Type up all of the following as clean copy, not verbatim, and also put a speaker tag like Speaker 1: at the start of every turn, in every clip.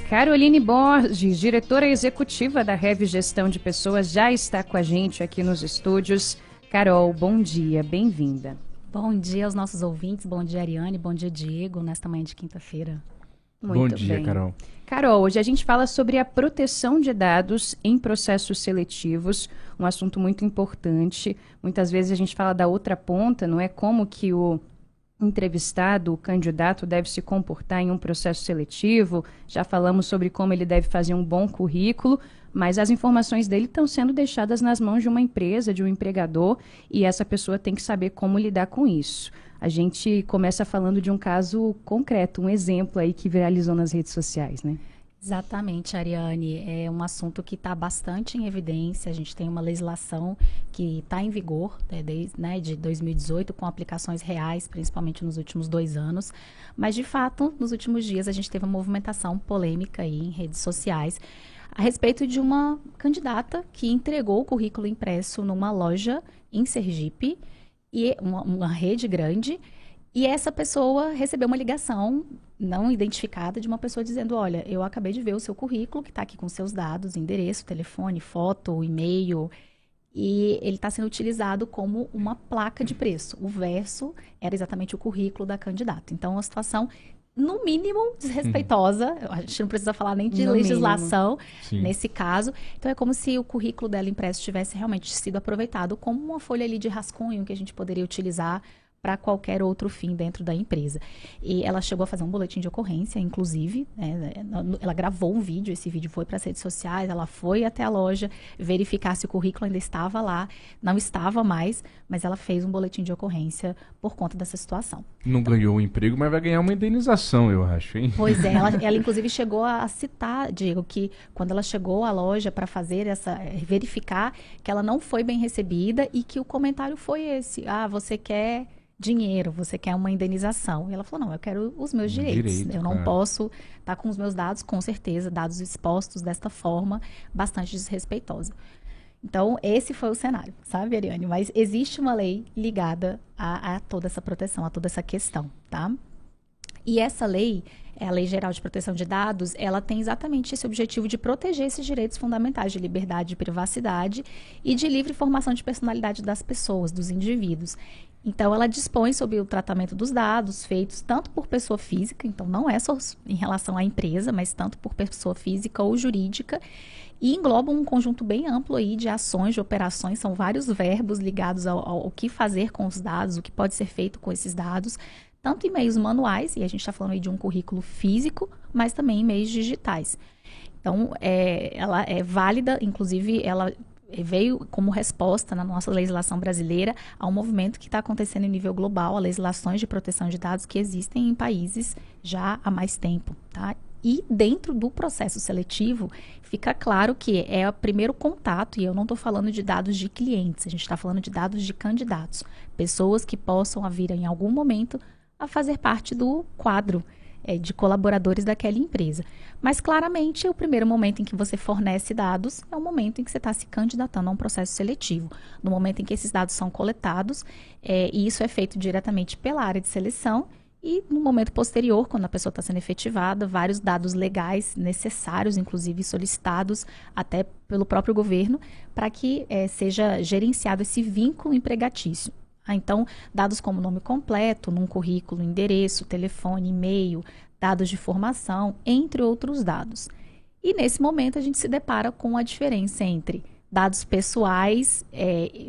Speaker 1: Caroline Borges, diretora executiva da Rev Gestão de Pessoas, já está com a gente aqui nos estúdios. Carol, bom dia, bem-vinda.
Speaker 2: Bom dia aos nossos ouvintes, bom dia Ariane, bom dia Diego, nesta manhã de quinta-feira.
Speaker 1: Muito
Speaker 3: bom dia,
Speaker 1: bem.
Speaker 3: Carol.
Speaker 1: Carol, hoje a gente fala sobre a proteção de dados em processos seletivos, um assunto muito importante. Muitas vezes a gente fala da outra ponta, não é? Como que o entrevistado, o candidato deve se comportar em um processo seletivo. Já falamos sobre como ele deve fazer um bom currículo, mas as informações dele estão sendo deixadas nas mãos de uma empresa, de um empregador, e essa pessoa tem que saber como lidar com isso. A gente começa falando de um caso concreto, um exemplo aí que viralizou nas redes sociais, né?
Speaker 2: Exatamente, Ariane. É um assunto que está bastante em evidência. A gente tem uma legislação que está em vigor desde 2018, com aplicações reais, principalmente nos últimos 2 anos. Mas, de fato, nos últimos dias a gente teve uma movimentação polêmica aí em redes sociais a respeito de uma candidata que entregou o currículo impresso numa loja em Sergipe, e uma rede grande, e essa pessoa recebeu uma ligação não identificada de uma pessoa dizendo: olha, eu acabei de ver o seu currículo, que está aqui com seus dados, endereço, telefone, foto, e-mail, e ele está sendo utilizado como uma placa de preço. O verso era exatamente o currículo da candidata. Então, uma situação, no mínimo, desrespeitosa. A gente não precisa falar nem de legislação nesse caso. Então, é como se o currículo dela impresso tivesse realmente sido aproveitado como uma folha ali de rascunho que a gente poderia utilizar para qualquer outro fim dentro da empresa. E ela chegou a fazer um boletim de ocorrência, inclusive, né? Ela gravou um vídeo, esse vídeo foi para as redes sociais, ela foi até a loja verificar se o currículo ainda estava lá, não estava mais, mas ela fez um boletim de ocorrência por conta dessa situação.
Speaker 3: Não ganhou o emprego, mas vai ganhar uma indenização, eu acho, hein?
Speaker 2: Pois é, ela inclusive chegou a citar, Diego, que quando ela chegou à loja para fazer verificar que ela não foi bem recebida e que o comentário foi esse: ah, você quer dinheiro, você quer uma indenização. E ela falou: não, eu quero os meus direitos. Eu não posso estar com os meus dados, com certeza, dados expostos desta forma bastante desrespeitosa. Então, esse foi o cenário, sabe, Ariane? Mas existe uma lei ligada a toda essa proteção, a toda essa questão, tá? E essa lei, a Lei Geral de Proteção de Dados, ela tem exatamente esse objetivo de proteger esses direitos fundamentais de liberdade, de privacidade e de livre formação de personalidade das pessoas, dos indivíduos. Então, ela dispõe sobre o tratamento dos dados feitos tanto por pessoa física, então não é só em relação à empresa, mas tanto por pessoa física ou jurídica, e engloba um conjunto bem amplo aí de ações, de operações, são vários verbos ligados ao que fazer com os dados, o que pode ser feito com esses dados, tanto em meios manuais, e a gente está falando aí de um currículo físico, mas também em meios digitais. Então, ela é válida, inclusive ela veio como resposta na nossa legislação brasileira a um movimento que está acontecendo em nível global, a legislações de proteção de dados que existem em países já há mais tempo, tá? E dentro do processo seletivo, fica claro que é o primeiro contato, e eu não estou falando de dados de clientes, a gente está falando de dados de candidatos, pessoas que possam vir em algum momento a fazer parte do quadro de colaboradores daquela empresa. Mas, claramente, o primeiro momento em que você fornece dados é o momento em que você está se candidatando a um processo seletivo. No momento em que esses dados são coletados, e isso é feito diretamente pela área de seleção, e no momento posterior, quando a pessoa está sendo efetivada, vários dados legais necessários, inclusive solicitados até pelo próprio governo, para que seja gerenciado esse vínculo empregatício. Então, dados como nome completo, num currículo, endereço, telefone, e-mail, dados de formação, entre outros dados. E nesse momento a gente se depara com a diferença entre dados pessoais,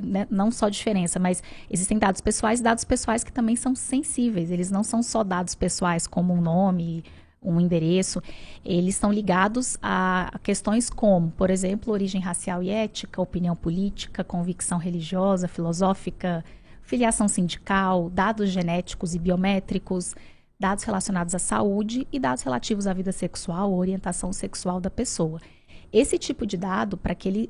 Speaker 2: né, não só diferença, mas existem dados pessoais e dados pessoais que também são sensíveis. Eles não são só dados pessoais como um nome, um endereço, eles estão ligados a questões como, por exemplo, origem racial e ética, opinião política, convicção religiosa, filosófica, filiação sindical, dados genéticos e biométricos, dados relacionados à saúde e dados relativos à vida sexual ou orientação sexual da pessoa. Esse tipo de dado, para que ele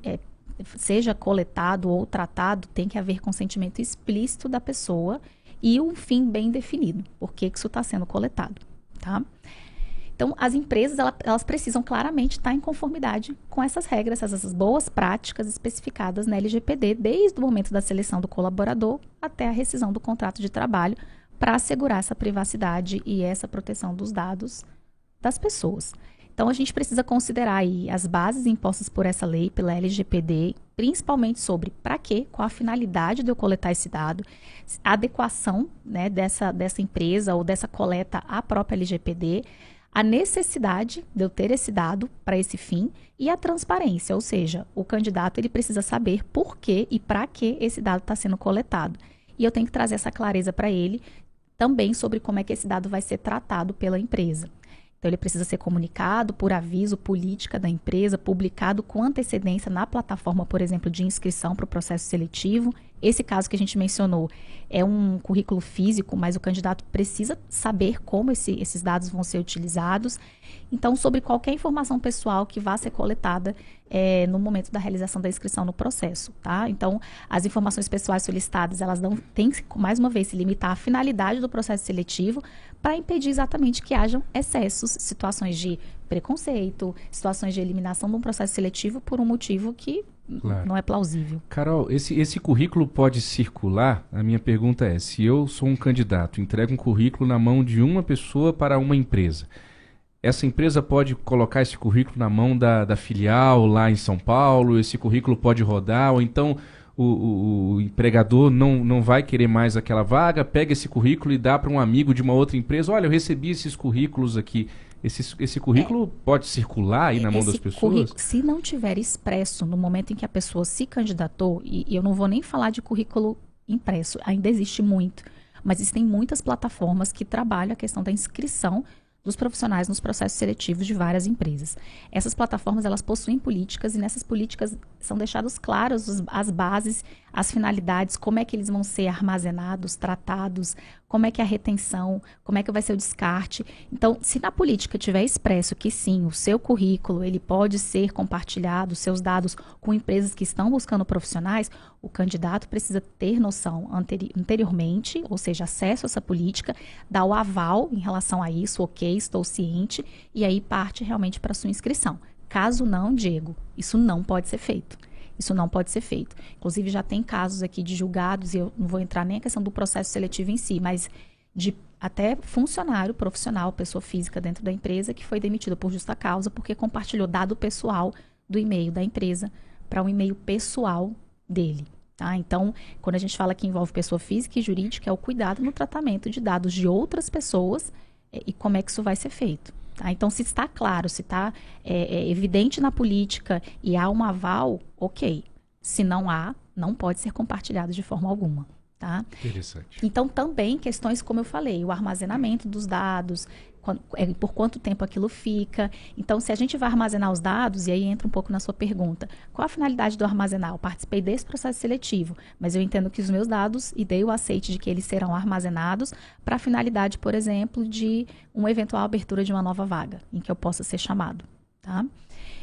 Speaker 2: seja coletado ou tratado, tem que haver consentimento explícito da pessoa e um fim bem definido. Por que isso está sendo coletado, tá? Então, as empresas, elas precisam claramente estar em conformidade com essas regras, essas boas práticas especificadas na LGPD, desde o momento da seleção do colaborador até a rescisão do contrato de trabalho, para assegurar essa privacidade e essa proteção dos dados das pessoas. Então, a gente precisa considerar aí as bases impostas por essa lei, pela LGPD, principalmente sobre para quê, qual a finalidade de eu coletar esse dado, a adequação, né, dessa empresa ou dessa coleta à própria LGPD, a necessidade de eu ter esse dado para esse fim e a transparência, ou seja, o candidato ele precisa saber por que e para que esse dado está sendo coletado. E eu tenho que trazer essa clareza para ele também sobre como é que esse dado vai ser tratado pela empresa. Então, ele precisa ser comunicado por aviso, política da empresa, publicado com antecedência na plataforma, por exemplo, de inscrição para o processo seletivo. Esse caso que a gente mencionou é um currículo físico, mas o candidato precisa saber como esses dados vão ser utilizados. Então, sobre qualquer informação pessoal que vá ser coletada no momento da realização da inscrição no processo, tá? Então, as informações pessoais solicitadas, elas não têm que, mais uma vez, se limitar à finalidade do processo seletivo para impedir exatamente que hajam excessos, situações de preconceito, situações de eliminação de um processo seletivo por um motivo que não é plausível.
Speaker 3: Carol, esse currículo pode circular? A minha pergunta é, se eu sou um candidato, entrego um currículo na mão de uma pessoa para uma empresa, essa empresa pode colocar esse currículo na mão da filial lá em São Paulo, esse currículo pode rodar, ou então o empregador não vai querer mais aquela vaga, pega esse currículo e dá para um amigo de uma outra empresa, olha, eu recebi esses currículos aqui. Esse currículo pode circular aí na mão das pessoas?
Speaker 2: Se não tiver expresso no momento em que a pessoa se candidatou, e eu não vou nem falar de currículo impresso, ainda existe muito, mas existem muitas plataformas que trabalham a questão da inscrição dos profissionais nos processos seletivos de várias empresas. Essas plataformas, elas possuem políticas e nessas políticas são deixados claros as bases, as finalidades, como é que eles vão ser armazenados, tratados, como é que é a retenção, como é que vai ser o descarte. Então, se na política tiver expresso que sim, o seu currículo, ele pode ser compartilhado, seus dados com empresas que estão buscando profissionais, o candidato precisa ter noção anteriormente, ou seja, acesso a essa política, dar o aval em relação a isso, ok, estou ciente, e aí parte realmente para a sua inscrição. Caso não, Diego, isso não pode ser feito. Isso não pode ser feito. Inclusive, já tem casos aqui de julgados, e eu não vou entrar nem a questão do processo seletivo em si, mas de até funcionário profissional, pessoa física dentro da empresa, que foi demitido por justa causa porque compartilhou dado pessoal do e-mail da empresa para um e-mail pessoal dele. Tá? Então, quando a gente fala que envolve pessoa física e jurídica, é o cuidado no tratamento de dados de outras pessoas e como é que isso vai ser feito. Tá? Então, se está claro, se está evidente na política e há um aval, ok. Se não há, não pode ser compartilhado de forma alguma. Tá?
Speaker 3: Interessante.
Speaker 2: Então, também questões, como eu falei, o armazenamento dos dados, por quanto tempo aquilo fica. Então, se a gente vai armazenar os dados, e aí entra um pouco na sua pergunta, qual a finalidade do armazenar? Eu participei desse processo seletivo, mas eu entendo que os meus dados, e dei o aceite de que eles serão armazenados para a finalidade, por exemplo, de uma eventual abertura de uma nova vaga, em que eu possa ser chamado. Tá?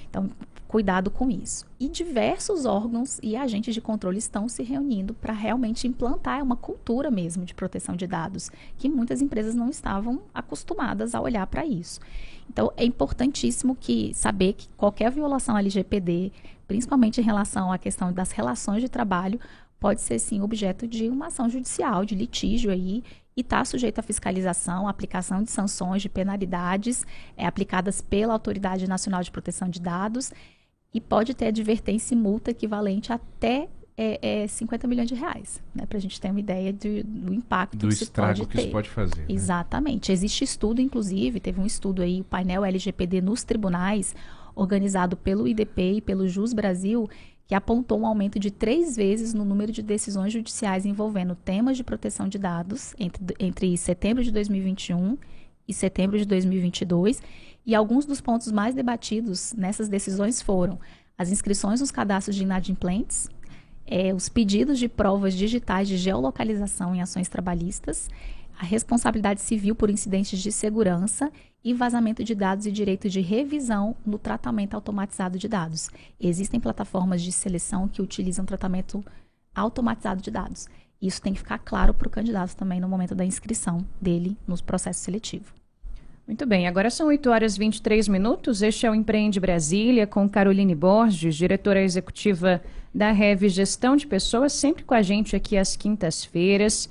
Speaker 2: Então, cuidado com isso. E diversos órgãos e agentes de controle estão se reunindo para realmente implantar uma cultura mesmo de proteção de dados, que muitas empresas não estavam acostumadas a olhar para isso. Então, é importantíssimo saber que qualquer violação à LGPD, principalmente em relação à questão das relações de trabalho, pode ser, sim, objeto de uma ação judicial, de litígio aí, e está sujeito à fiscalização, aplicação de sanções, de penalidades aplicadas pela Autoridade Nacional de Proteção de Dados e pode ter advertência e multa equivalente até 50 milhões de reais, né, para a gente ter uma ideia do impacto
Speaker 3: do
Speaker 2: que isso pode ter.
Speaker 3: Que isso pode fazer.
Speaker 2: Exatamente. Né? Existe estudo, inclusive, teve um estudo aí, o painel LGPD nos tribunais, organizado pelo IDP e pelo Jus Brasil, que apontou um aumento de 3 vezes no número de decisões judiciais envolvendo temas de proteção de dados entre setembro de 2021 e setembro de 2022. E alguns dos pontos mais debatidos nessas decisões foram as inscrições nos cadastros de inadimplentes, os pedidos de provas digitais de geolocalização em ações trabalhistas, a responsabilidade civil por incidentes de segurança e vazamento de dados e direito de revisão no tratamento automatizado de dados. Existem plataformas de seleção que utilizam tratamento automatizado de dados. Isso tem que ficar claro para o candidato também no momento da inscrição dele no processo seletivo.
Speaker 1: Muito bem, agora são 8h23. Este é o Empreende Brasília com Caroline Borges, diretora executiva da Rev Gestão de Pessoas, sempre com a gente aqui às quintas-feiras.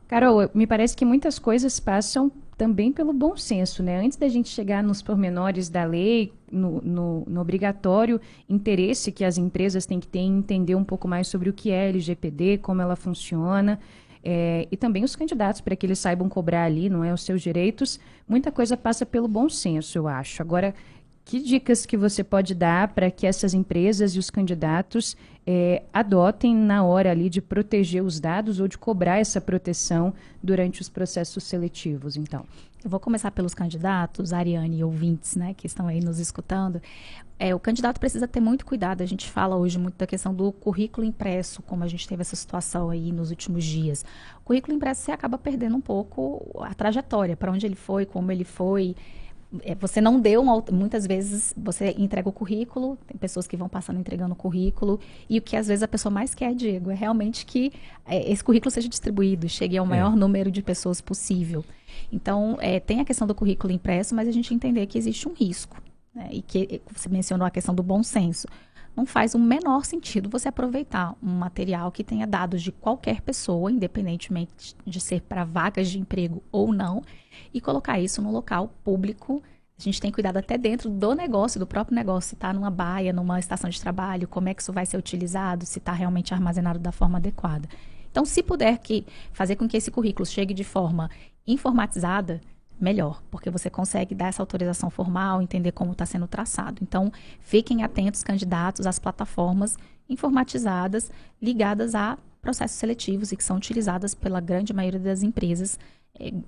Speaker 1: Carol, me parece que muitas coisas passam também pelo bom senso, né? Antes da gente chegar nos pormenores da lei, no obrigatório interesse que as empresas têm que ter em entender um pouco mais sobre o que é LGPD, como ela funciona, e também os candidatos, para que eles saibam cobrar ali, não é, os seus direitos. Muita coisa passa pelo bom senso, eu acho. Agora, que dicas que você pode dar para que essas empresas e os candidatos adotem na hora ali de proteger os dados ou de cobrar essa proteção durante os processos seletivos, então?
Speaker 2: Eu vou começar pelos candidatos, Ariane e ouvintes, né, que estão aí nos escutando. O candidato precisa ter muito cuidado. A gente fala hoje muito da questão do currículo impresso, como a gente teve essa situação aí nos últimos dias. O currículo impresso, você acaba perdendo um pouco a trajetória, para onde ele foi, como ele foi. Você não deu, muitas vezes você entrega o currículo, tem pessoas que vão passando entregando o currículo, e o que às vezes a pessoa mais quer, Diego, é realmente que esse currículo seja distribuído, chegue ao maior número de pessoas possível. Então, tem a questão do currículo impresso, mas a gente entender que existe um risco, né? E que você mencionou a questão do bom senso. Não faz o menor sentido você aproveitar um material que tenha dados de qualquer pessoa, independentemente de ser para vagas de emprego ou não, e colocar isso no local público. A gente tem cuidado até dentro do negócio, do próprio negócio, se está numa baia, numa estação de trabalho, como é que isso vai ser utilizado, se está realmente armazenado da forma adequada. Então, se puder fazer com que esse currículo chegue de forma informatizada, melhor, porque você consegue dar essa autorização formal, entender como está sendo traçado. Então, fiquem atentos, candidatos, às plataformas informatizadas ligadas a processos seletivos e que são utilizadas pela grande maioria das empresas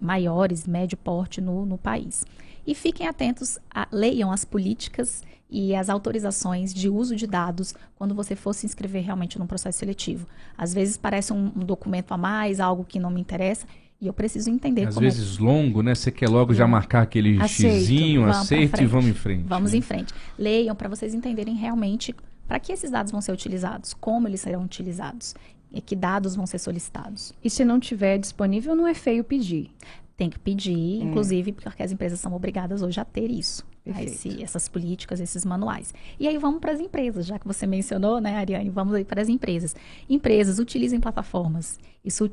Speaker 2: maiores, médio porte no país. E fiquem atentos, leiam as políticas e as autorizações de uso de dados quando você for se inscrever realmente num processo seletivo. Às vezes parece um documento a mais, algo que não me interessa, e eu preciso entender
Speaker 3: Às vezes longo, né? Você quer logo já marcar aquele xizinho, aceito e vamos em frente.
Speaker 2: Vamos em frente. Leiam para vocês entenderem realmente para que esses dados vão ser utilizados, como eles serão utilizados e que dados vão ser solicitados.
Speaker 1: E se não tiver disponível, não é feio pedir.
Speaker 2: Tem que pedir, inclusive, porque as empresas são obrigadas hoje a ter isso. Essas políticas, esses manuais. E aí vamos para as empresas, já que você mencionou, né, Ariane? Vamos aí para as empresas. Empresas, utilizem plataformas. Isso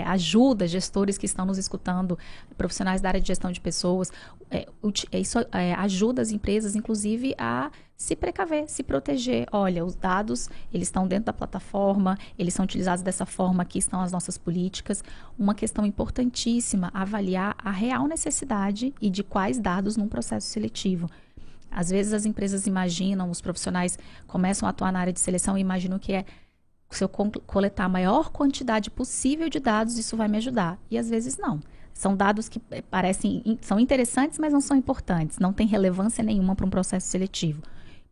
Speaker 2: ajuda gestores que estão nos escutando, profissionais da área de gestão de pessoas. Isso ajuda as empresas, inclusive, a se precaver, se proteger. Olha, os dados, eles estão dentro da plataforma, eles são utilizados dessa forma, aqui estão as nossas políticas. Uma questão importantíssima, avaliar a real necessidade e de quais dados num processo seletivo. Às vezes as empresas imaginam, os profissionais começam a atuar na área de seleção e imaginam que se eu coletar a maior quantidade possível de dados, isso vai me ajudar. E às vezes não. São dados que são interessantes, mas não são importantes. Não tem relevância nenhuma para um processo seletivo.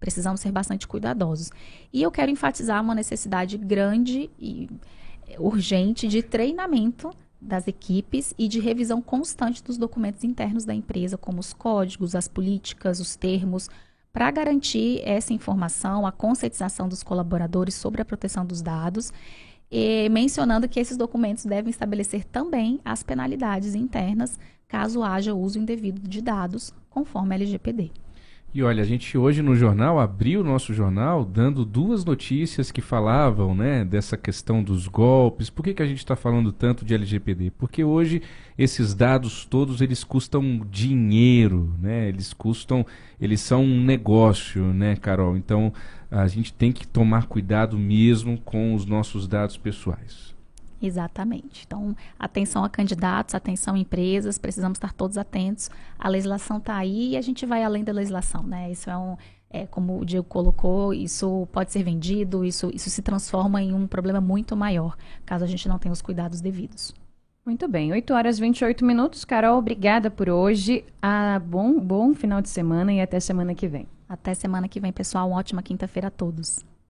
Speaker 2: Precisamos ser bastante cuidadosos. E eu quero enfatizar uma necessidade grande e urgente de treinamento das equipes e de revisão constante dos documentos internos da empresa, como os códigos, as políticas, os termos, para garantir essa informação, a conscientização dos colaboradores sobre a proteção dos dados, e mencionando que esses documentos devem estabelecer também as penalidades internas caso haja uso indevido de dados, conforme a LGPD.
Speaker 3: E olha, a gente hoje no jornal, abriu o nosso jornal dando duas notícias que falavam, né, dessa questão dos golpes. Por que a gente está falando tanto de LGPD? Porque hoje esses dados todos, eles custam dinheiro, né? Eles são um negócio, né, Carol? Então, a gente tem que tomar cuidado mesmo com os nossos dados pessoais.
Speaker 2: Exatamente. Então, atenção a candidatos, atenção a empresas, precisamos estar todos atentos. A legislação está aí e a gente vai além da legislação, né? Isso como o Diego colocou, isso pode ser vendido, isso se transforma em um problema muito maior, caso a gente não tenha os cuidados devidos.
Speaker 1: Muito bem, 8h28. Carol, obrigada por hoje. Bom final de semana e até semana que vem.
Speaker 2: Até semana que vem, pessoal. Uma ótima quinta-feira a todos.